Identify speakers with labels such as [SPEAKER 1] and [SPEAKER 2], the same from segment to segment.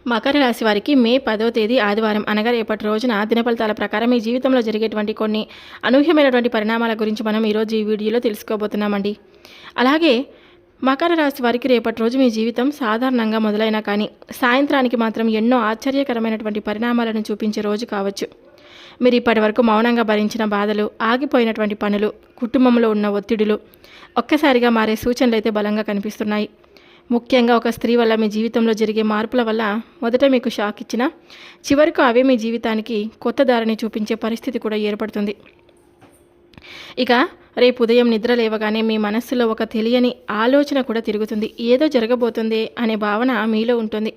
[SPEAKER 1] మకర రాశి వారికి మే 10వ తేదీ ఆదివారం అనగా రేపటి రోజున దినఫలితాల ప్రకారం మీ జీవితంలో జరిగేటువంటి కొన్ని అనూహ్యమైనటువంటి పరిణామాల గురించి మనం ఈరోజు ఈ వీడియోలో తెలుసుకోబోతున్నామండి. అలాగే మకర రాశి వారికి రేపటి రోజు మీ జీవితం సాధారణంగా మొదలైనా కానీ సాయంత్రానికి మాత్రం ఎన్నో ఆశ్చర్యకరమైనటువంటి పరిణామాలను చూపించే రోజు కావచ్చు. మీరు ఇప్పటి వరకు మౌనంగా భరించిన బాధలు, ఆగిపోయినటువంటి పనులు, కుటుంబంలో ఉన్న ఒత్తిడులు ఒక్కసారిగా మారే సూచనలు అయితే బలంగా కనిపిస్తున్నాయి. ముఖ్యంగా ఒక స్త్రీ వల్ల మీ జీవితంలో జరిగే మార్పుల వల్ల మొదట మీకు షాక్ ఇచ్చినా చివరకు అవే మీ జీవితానికి కొత్త దారిని చూపించే పరిస్థితి కూడా ఏర్పడుతుంది. ఇక రేపు ఉదయం నిద్ర లేవగానే మీ మనస్సులో ఒక తెలియని ఆలోచన కూడా తిరుగుతుంది. ఏదో జరగబోతుంది అనే భావన మీలో ఉంటుంది.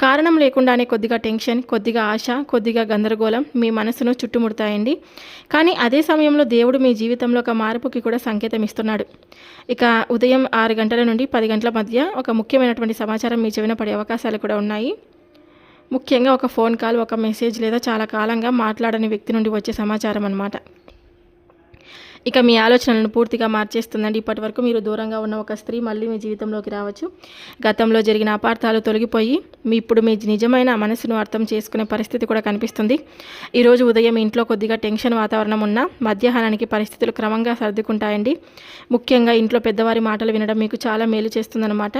[SPEAKER 1] కారణం లేకుండానే కొద్దిగా టెన్షన్, కొద్దిగా ఆశ, కొద్దిగా గందరగోళం మీ మనసును చుట్టుముడతాయండి. కానీ అదే సమయంలో దేవుడు మీ జీవితంలో ఒక మార్పుకి కూడా సంకేతం ఇస్తున్నాడు. ఇక ఉదయం 6 గంటల నుండి 10 గంటల మధ్య ఒక ముఖ్యమైనటువంటి సమాచారం మీ చెవిన పడే అవకాశాలు కూడా ఉన్నాయి. ముఖ్యంగా ఒక ఫోన్ కాల్, ఒక మెసేజ్ లేదా చాలా కాలంగా మాట్లాడని వ్యక్తి నుండి వచ్చే సమాచారం అన్నమాట. ఇక మీ ఆలోచనలను పూర్తిగా మార్చేస్తుందండి. ఇప్పటి వరకు మీరు దూరంగా ఉన్న ఒక స్త్రీ మళ్ళీ మీ జీవితంలోకి రావచ్చు. గతంలో జరిగిన అపార్థాలు తొలగిపోయి ఇప్పుడు మీ నిజమైన మనసును అర్థం చేసుకునే పరిస్థితి కూడా కనిపిస్తుంది. ఈరోజు ఉదయం ఇంట్లో కొద్దిగా టెన్షన్ వాతావరణం ఉన్నా మధ్యాహ్నానికి పరిస్థితులు క్రమంగా సర్దుకుంటాయండి. ముఖ్యంగా ఇంట్లో పెద్దవారి మాటలు వినడం మీకు చాలా మేలు చేస్తుందన్నమాట.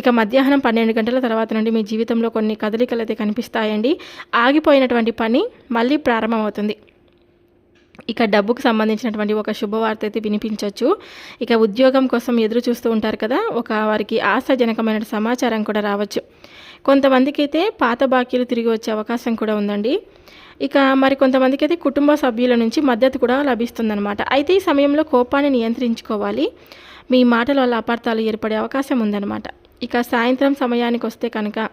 [SPEAKER 1] ఇక మధ్యాహ్నం 12 గంటల తర్వాత నుండి మీ జీవితంలో కొన్ని కదలికలు అయితే కనిపిస్తాయండి. ఆగిపోయినటువంటి పని మళ్ళీ ప్రారంభమవుతుంది. ఇక డబ్బుకు సంబంధించినటువంటి ఒక శుభవార్త అయితే వినిపించవచ్చు. ఇక ఉద్యోగం కోసం ఎదురు చూస్తూ ఉంటారు కదా, వారికి ఆశాజనకమైన సమాచారం కూడా రావచ్చు. కొంతమందికి అయితే పాత బాకీలు తిరిగి వచ్చే అవకాశం కూడా ఉందండి. ఇక మరి కొంతమందికి అయితే కుటుంబ సభ్యుల నుంచి మద్దతు కూడా లభిస్తుందన్నమాట. అయితే ఈ సమయంలో కోపాన్ని నియంత్రించుకోవాలి. మీ మాటల వల్ల అపార్థాలు ఏర్పడే అవకాశం ఉందన్నమాట. ఇక సాయంత్రం సమయానికి వస్తే కనుక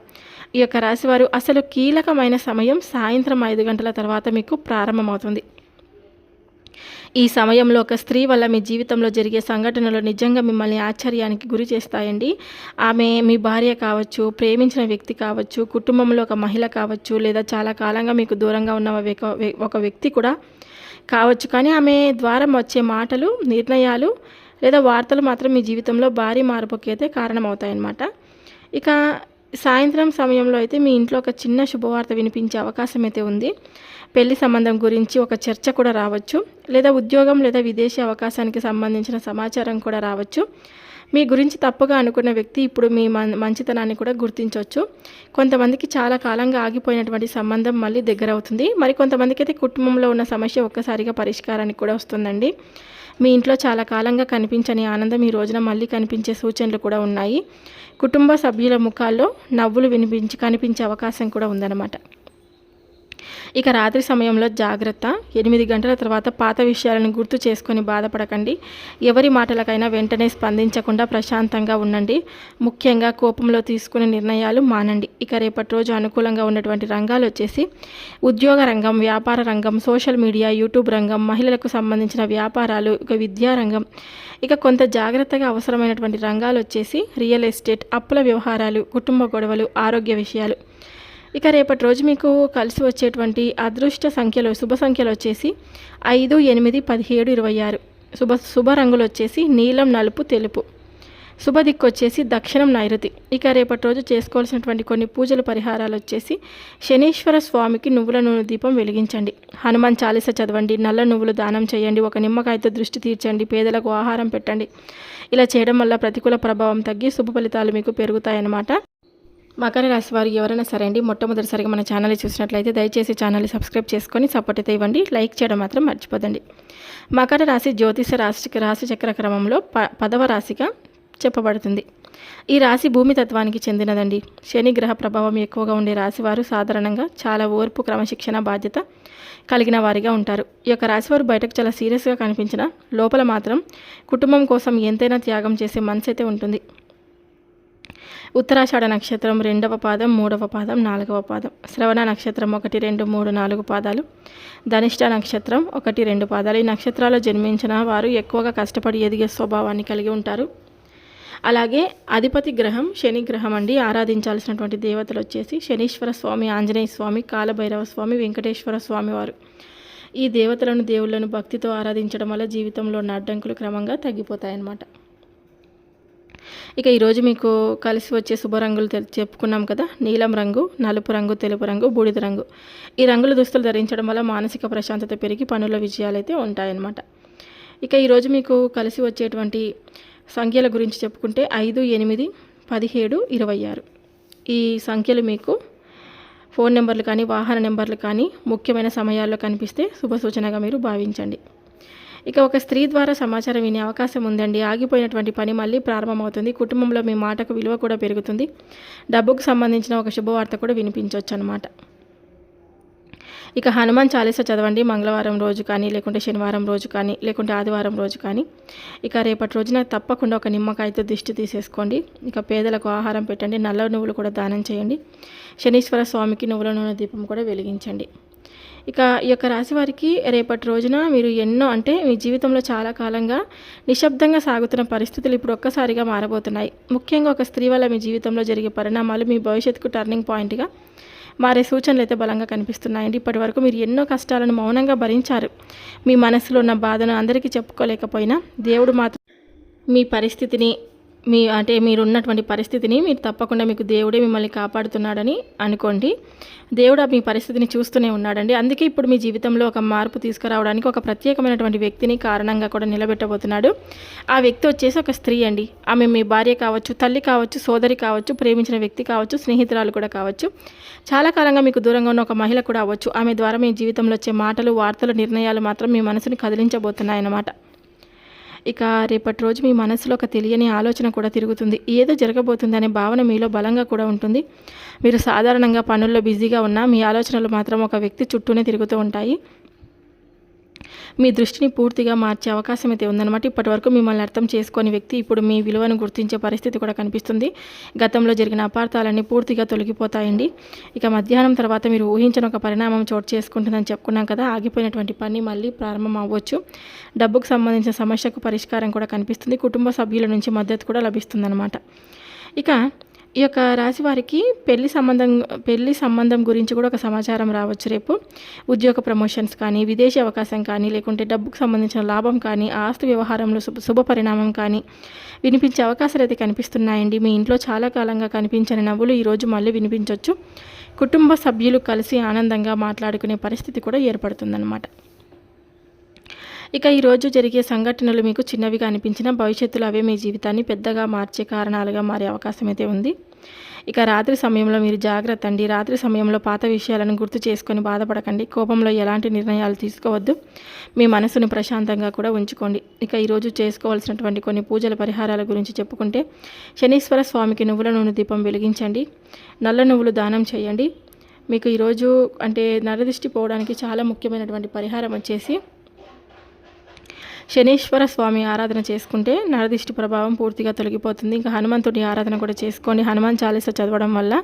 [SPEAKER 1] ఈ యొక్క రాశివారు అసలు కీలకమైన సమయం సాయంత్రం 5 గంటల తర్వాత మీకు ప్రారంభమవుతుంది. ఈ సమయంలో ఒక స్త్రీ వల్ల మీ జీవితంలో జరిగే సంఘటనలు నిజంగా మిమ్మల్ని ఆశ్చర్యానికి గురి చేస్తాయండి. ఆమె మీ భార్య కావచ్చు, ప్రేమించిన వ్యక్తి కావచ్చు, కుటుంబంలో ఒక మహిళ కావచ్చు, లేదా చాలా కాలంగా మీకు దూరంగా ఉన్న ఒక వ్యక్తి కూడా కావచ్చు. కానీ ఆమె ద్వారా వచ్చే మాటలు, నిర్ణయాలు లేదా వార్తలు మాత్రం మీ జీవితంలో భారీ మార్పుకి అయితే కారణమవుతాయన్నమాట. ఇక సాయంత్రం సమయంలో అయితే మీ ఇంట్లో ఒక చిన్న శుభవార్త వినిపించే అవకాశం అయితే ఉంది. పెళ్లి సంబంధం గురించి ఒక చర్చ కూడా రావచ్చు, లేదా ఉద్యోగం లేదా విదేశీ అవకాశానికి సంబంధించిన సమాచారం కూడా రావచ్చు. మీ గురించి తప్పుగా అనుకున్న వ్యక్తి ఇప్పుడు మీ మంచితనాన్ని కూడా గుర్తించవచ్చు. కొంతమందికి చాలా కాలంగా ఆగిపోయినటువంటి సంబంధం మళ్ళీ దగ్గర అవుతుంది. మరి కొంతమందికి అయితే కుటుంబంలో ఉన్న సమస్య ఒక్కసారిగా పరిష్కారానికి కూడా వస్తుందండి. మీ ఇంట్లో చాలా కాలంగా కనిపించని ఆనందం ఈ రోజున మళ్ళీ కనిపించే సూచనలు కూడా ఉన్నాయి. కుటుంబ సభ్యుల ముఖాల్లో నవ్వులు కనిపించే అవకాశం కూడా ఉందన్నమాట. ఇక రాత్రి సమయంలో జాగ్రత్త. 8 గంటల తర్వాత పాత విషయాలను గుర్తు చేసుకొని బాధపడకండి. ఎవరి మాటలకైనా వెంటనే స్పందించకుండా ప్రశాంతంగా ఉండండి. ముఖ్యంగా కోపంలో తీసుకునే నిర్ణయాలు మానండి. ఇక రేపటి రోజు అనుకూలంగా ఉన్నటువంటి రంగాలు వచ్చేసి ఉద్యోగ రంగం, వ్యాపార రంగం, సోషల్ మీడియా, యూట్యూబ్ రంగం, మహిళలకు సంబంధించిన వ్యాపారాలు, ఇక విద్యారంగం. ఇక కొంత జాగ్రత్తగా అవసరమైనటువంటి రంగాలు వచ్చేసి రియల్ ఎస్టేట్, అప్పుల వ్యవహారాలు, కుటుంబ గొడవలు, ఆరోగ్య విషయాలు. ఇక రేపటి రోజు మీకు కలిసి వచ్చేటువంటి అదృష్ట సంఖ్యలు, శుభ సంఖ్యలు వచ్చేసి 5, 8, 17, 26. శుభ రంగులు వచ్చేసి నీలం, నలుపు, తెలుపు. శుభ దిక్కు వచ్చేసి దక్షిణం, నైరుతి. ఇక రేపటి రోజు చేసుకోవాల్సినటువంటి కొన్ని పూజల పరిహారాలు వచ్చేసి శనీశ్వర స్వామికి నువ్వుల నూనె దీపం వెలిగించండి, హనుమాన్ చాలీస చదవండి, నల్ల నువ్వులు దానం చేయండి, ఒక నిమ్మకాయతో దృష్టి తీర్చండి, పేదలకు ఆహారం పెట్టండి. ఇలా చేయడం వల్ల ప్రతికూల ప్రభావం తగ్గి శుభ ఫలితాలు మీకు పెరుగుతాయన్నమాట. మకర రాశి వారు ఎవరైనా సరే అండి, మొట్టమొదటిసారిగా మన ఛానల్ని చూసినట్లయితే దయచేసి ఛానల్ని సబ్స్క్రైబ్ చేసుకొని సపోర్ట్ అయితే ఇవ్వండి. లైక్ చేయడం మాత్రం మర్చిపోదండి. మకర రాశి జ్యోతిష రాశి చక్ర క్రమంలో 10వ రాశిగా చెప్పబడుతుంది. ఈ రాశి భూమి తత్వానికి చెందినదండి. శని గ్రహ ప్రభావం ఎక్కువగా ఉండే రాశి వారు సాధారణంగా చాలా ఓర్పు, క్రమశిక్షణ, బాధ్యత కలిగిన వారిగా ఉంటారు. ఈ యొక్క రాశివారు బయటకు చాలా సీరియస్గా కనిపించిన లోపల మాత్రం కుటుంబం కోసం ఎంతైనా త్యాగం చేసే మనసు అయితే ఉంటుంది. ఉత్తరాషాఢ నక్షత్రం 2వ పాదం, 3వ పాదం, 4వ పాదం. శ్రవణ నక్షత్రం 1, 2, 3, 4 పాదాలు. ధనిష్ట నక్షత్రం 1, 2 పాదాలు. ఈ నక్షత్రాల్లో జన్మించిన వారు ఎక్కువగా కష్టపడి ఎదిగే స్వభావాన్ని కలిగి ఉంటారు. అలాగే అధిపతి గ్రహం శని గ్రహం అండి. ఆరాధించాల్సినటువంటి దేవతలు వచ్చేసి శనీశ్వర స్వామి, ఆంజనేయ స్వామి, కాలభైరవ స్వామి, వెంకటేశ్వర స్వామి వారు. ఈ దేవుళ్లను భక్తితో ఆరాధించడం వల్ల జీవితంలో ఉన్న అడ్డంకులు క్రమంగా తగ్గిపోతాయన్నమాట. ఇక ఈరోజు మీకు కలిసి వచ్చే శుభ రంగులు చెప్పుకున్నాం కదా, నీలం రంగు, నలుపు రంగు, తెలుపు రంగు, బూడిద రంగు. ఈ రంగుల దుస్తులు ధరించడం వల్ల మానసిక ప్రశాంతత పెరిగి పనుల విజయాలు అయితే ఉంటాయన్నమాట. ఇక ఈరోజు మీకు కలిసి వచ్చేటువంటి సంఖ్యల గురించి చెప్పుకుంటే 5, 8, 17, 26. ఈ సంఖ్యలు మీకు ఫోన్ నెంబర్లు కానీ వాహన నెంబర్లు కానీ ముఖ్యమైన సమయాల్లో కనిపిస్తే శుభ సూచనగా మీరు భావించండి. ఇక ఒక స్త్రీ ద్వారా సమాచారం వినే అవకాశం ఉందండి. ఆగిపోయినటువంటి పని మళ్ళీ ప్రారంభమవుతుంది. కుటుంబంలో మీ మాటకు విలువ కూడా పెరుగుతుంది. డబ్బుకు సంబంధించిన ఒక శుభవార్త కూడా వినిపించవచ్చు అన్నమాట. ఇక హనుమాన్ చాలీసా చదవండి. మంగళవారం రోజు కానీ, లేకుంటే శనివారం రోజు కానీ, లేకుంటే ఆదివారం రోజు కానీ. ఇక రేపటి రోజున తప్పకుండా ఒక నిమ్మకాయతో దిష్టి తీసేసుకోండి. ఇక పేదలకు ఆహారం పెట్టండి. నల్ల నువ్వులు కూడా దానం చేయండి. శనీశ్వర స్వామికి నువ్వుల నూనె దీపం కూడా వెలిగించండి. ఇక ఈ యొక్క రాశి వారికి రేపటి రోజున మీరు ఎన్నో అంటే మీ జీవితంలో చాలా కాలంగా నిశ్శబ్దంగా సాగుతున్న పరిస్థితులు ఇప్పుడు ఒక్కసారిగా మారబోతున్నాయి. ముఖ్యంగా ఒక స్త్రీ వల్ల మీ జీవితంలో జరిగే పరిణామాలు మీ భవిష్యత్తుకు టర్నింగ్ పాయింట్గా మారే సూచనలు అయితే బలంగా కనిపిస్తున్నాయండి. ఇప్పటి వరకు మీరు ఎన్నో కష్టాలను మౌనంగా భరించారు. మీ మనసులో ఉన్న బాధను అందరికీ చెప్పుకోలేకపోయినా దేవుడు మాత్రం మీ పరిస్థితిని మీరున్నటువంటి పరిస్థితిని మీరు తప్పకుండా మీకు దేవుడే మిమ్మల్ని కాపాడుతున్నాడని అనుకోండి. దేవుడు మీ పరిస్థితిని చూస్తూనే ఉన్నాడండి. అందుకే ఇప్పుడు మీ జీవితంలో ఒక మార్పు తీసుకురావడానికి ఒక ప్రత్యేకమైనటువంటి వ్యక్తిని కారణంగా కూడా నిలబెట్టబోతున్నాడు. ఆ వ్యక్తి వచ్చేసి ఒక స్త్రీ అండి. ఆమె మీ భార్య కావచ్చు, తల్లి కావచ్చు, సోదరి కావచ్చు, ప్రేమించిన వ్యక్తి కావచ్చు, స్నేహితురాలు కూడా కావచ్చు. చాలా కాలంగా మీకు దూరంగా ఉన్న ఒక మహిళ కూడా అవ్వచ్చు. ఆమె ద్వారా మీ జీవితంలో వచ్చే మాటలు, వార్తలు, నిర్ణయాలు మాత్రం మీ మనసుని కదిలించబోతున్నాయన్నమాట. ఇక రేపటి రోజు మీ మనసులో ఒక తెలియని ఆలోచన కూడా తిరుగుతుంది. ఏదో జరగబోతుంది అనే భావన మీలో బలంగా కూడా ఉంటుంది. మీరు సాధారణంగా పనుల్లో బిజీగా ఉన్నా మీ ఆలోచనలు మాత్రం ఒక వ్యక్తి చుట్టూనే తిరుగుతూ ఉంటాయి. మీ దృష్టిని పూర్తిగా మార్చే అవకాశం అయితే ఉందన్నమాట. ఇప్పటి వరకు మిమ్మల్ని అర్థం చేసుకొని వ్యక్తి ఇప్పుడు మీ విలువను గుర్తించే పరిస్థితి కూడా కనిపిస్తుంది. గతంలో జరిగిన అపార్థాలన్నీ పూర్తిగా తొలగిపోతాయండి. ఇక మధ్యాహ్నం తర్వాత మీరు ఊహించిన ఒక పరిణామం చోటు చేసుకుంటుందని చెప్పుకున్నాం కదా. ఆగిపోయినటువంటి పని మళ్ళీ ప్రారంభం అవ్వచ్చు. డబ్బుకు సంబంధించిన సమస్యకు పరిష్కారం కూడా కనిపిస్తుంది. కుటుంబ సభ్యుల నుంచి మద్దతు కూడా లభిస్తుందన్నమాట. ఇక ఈ యొక్క రాశి వారికి పెళ్లి సంబంధం గురించి కూడా ఒక సమాచారం రావచ్చు రేపు. ఉద్యోగ ప్రమోషన్స్ కానీ, విదేశీ అవకాశం కానీ, లేకుంటే డబ్బుకు సంబంధించిన లాభం కానీ, ఆస్తి వ్యవహారంలో శుభ పరిణామం కానీ వినిపించే అవకాశాలు అయితే కనిపిస్తున్నాయండి. మీ ఇంట్లో చాలా కాలంగా కనిపించని నవ్వులు ఈరోజు మళ్ళీ వినిపించవచ్చు. కుటుంబ సభ్యులు కలిసి ఆనందంగా మాట్లాడుకునే పరిస్థితి కూడా ఏర్పడుతుందన్నమాట. ఇక ఈరోజు జరిగే సంఘటనలు మీకు చిన్నవిగా అనిపించిన భవిష్యత్తులో అవే మీ జీవితాన్ని పెద్దగా మార్చే కారణాలుగా మారే అవకాశం అయితే ఉంది. ఇక రాత్రి సమయంలో మీరు జాగ్రత్త అండి. రాత్రి సమయంలో పాత విషయాలను గుర్తు చేసుకొని బాధపడకండి. కోపంలో ఎలాంటి నిర్ణయాలు తీసుకోవద్దు. మీ మనసును ప్రశాంతంగా కూడా ఉంచుకోండి. ఇక ఈరోజు చేసుకోవాల్సినటువంటి కొన్ని పూజల పరిహారాల గురించి చెప్పుకుంటే, శనీశ్వర స్వామికి నువ్వుల నూనె దీపం వెలిగించండి. నల్ల నువ్వులు దానం చేయండి. మీకు ఈరోజు అంటే నరదిష్టి పోవడానికి చాలా ముఖ్యమైనటువంటి పరిహారం వచ్చేసి శనీశ్వర స్వామి ఆరాధన చేసుకుంటే నరదిష్టి ప్రభావం పూర్తిగా తొలగిపోతుంది. ఇంకా హనుమంతుడి ఆరాధన కూడా చేసుకోండి. హనుమాన్ చాలీసా చదవడం వల్ల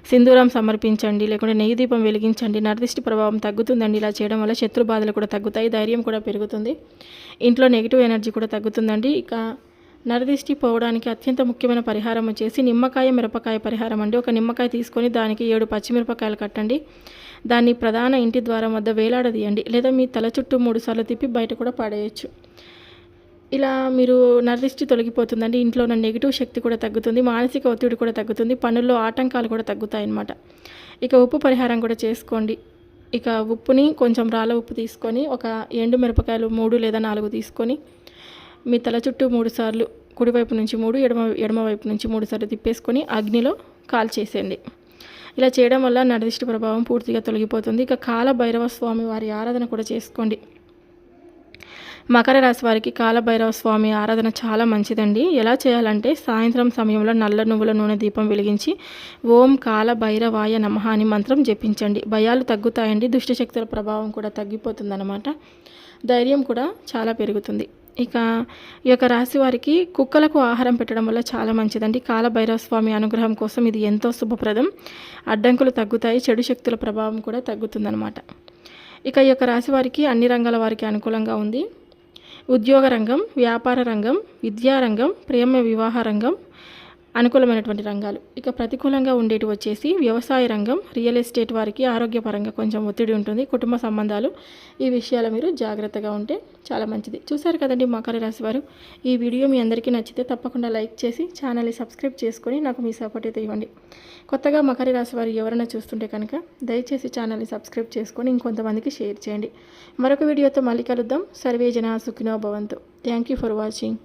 [SPEAKER 1] సింధూరం సమర్పించండి, లేకుంటే నెయ్యి దీపం వెలిగించండి. నరదిష్టి ప్రభావం తగ్గుతుందండి. ఇలా చేయడం వల్ల శత్రు బాధలు కూడా తగ్గుతాయి, ధైర్యం కూడా పెరుగుతుంది, ఇంట్లో నెగిటివ్ ఎనర్జీ కూడా తగ్గుతుందండి. ఇక నరదిష్టి పోవడానికి అత్యంత ముఖ్యమైన పరిహారం వచ్చేసి నిమ్మకాయ మిరపకాయ పరిహారం అండి. ఒక నిమ్మకాయ తీసుకొని దానికి 7 పచ్చిమిరపకాయలు కట్టండి. దాన్ని ప్రధాన ఇంటి ద్వారం వద్ద వేలాడదీయండి, లేదా మీ తల చుట్టూ 3 సార్లు తిప్పి బయట కూడా పడేయచ్చు. ఇలా మీరు నరదిష్టి తొలగిపోతుందండి. ఇంట్లో ఉన్న నెగిటివ్ శక్తి కూడా తగ్గుతుంది, మానసిక ఒత్తిడి కూడా తగ్గుతుంది, పనుల్లో ఆటంకాలు కూడా తగ్గుతాయి అన్నమాట. ఇక ఉప్పు పరిహారం కూడా చేసుకోండి. ఇక ఉప్పుని కొంచెం రాళ్ళ ఉప్పు తీసుకొని ఒక ఎండు మిరపకాయలు 3 లేదా 4 తీసుకొని మీ తల చుట్టూ 3 సార్లు, కుడివైపు నుంచి 3, ఎడమవైపు నుంచి 3 సార్లు తిప్పేసుకొని అగ్నిలో కాల్చేసేయండి. ఇలా చేయడం వల్ల నరదిష్టి ప్రభావం పూర్తిగా తొలగిపోతుంది. ఇక కాల భైరవ స్వామి వారి ఆరాధన కూడా చేసుకోండి. మకర రాశి వారికి కాల భైరవ స్వామి ఆరాధన చాలా మంచిదండి. ఎలా చేయాలంటే సాయంత్రం సమయంలో నల్ల నువ్వుల నూనె దీపం వెలిగించి ఓం కాల భైరవాయ నమః అని మంత్రం జపించండి. భయాలు తగ్గుతాయండి, దుష్టశక్తుల ప్రభావం కూడా తగ్గిపోతుందన్నమాట. ధైర్యం కూడా చాలా పెరుగుతుంది. ఇక ఈ యొక్క రాశి వారికి కుక్కలకు ఆహారం పెట్టడం వల్ల చాలా మంచిదండి. కాలభైరవ స్వామి అనుగ్రహం కోసం ఇది ఎంతో శుభప్రదం. అడ్డంకులు తగ్గుతాయి, చెడు శక్తుల ప్రభావం కూడా తగ్గుతుందన్నమాట. ఇక ఈ యొక్క రాశి వారికి అన్ని రంగాల వారికి అనుకూలంగా ఉంది. ఉద్యోగ రంగం, వ్యాపార రంగం, విద్యారంగం, ప్రేమ వివాహ రంగం, అనుకూలమైనటువంటి రంగాలు. ఇక ప్రతికూలంగా ఉండేటి వచ్చేసి వ్యవసాయ రంగం, రియల్ ఎస్టేట్ వారికి ఆరోగ్యపరంగా కొంచెం ఒత్తిడి ఉంటుంది. కుటుంబ సంబంధాలు, ఈ విషయాలు మీరు జాగ్రత్తగా ఉంటే చాలా మంచిది. చూసారు కదండి మకర రాశి వారు. ఈ వీడియో మీ అందరికీ నచ్చితే తప్పకుండా లైక్ చేసి ఛానల్ని సబ్స్క్రైబ్ చేసుకొని నాకు మీ సపోర్ట్ అయితే ఇవ్వండి. కొత్తగా మకర రాశి వారు ఎవరైనా చూస్తుంటే కనుక దయచేసి ఛానల్ని సబ్స్క్రైబ్ చేసుకొని ఇంకొంతమందికి షేర్ చేయండి. మరొక వీడియోతో మళ్ళీ కలుద్దాం. సర్వే జనా సుఖినో భవంతు. Thank you for watching.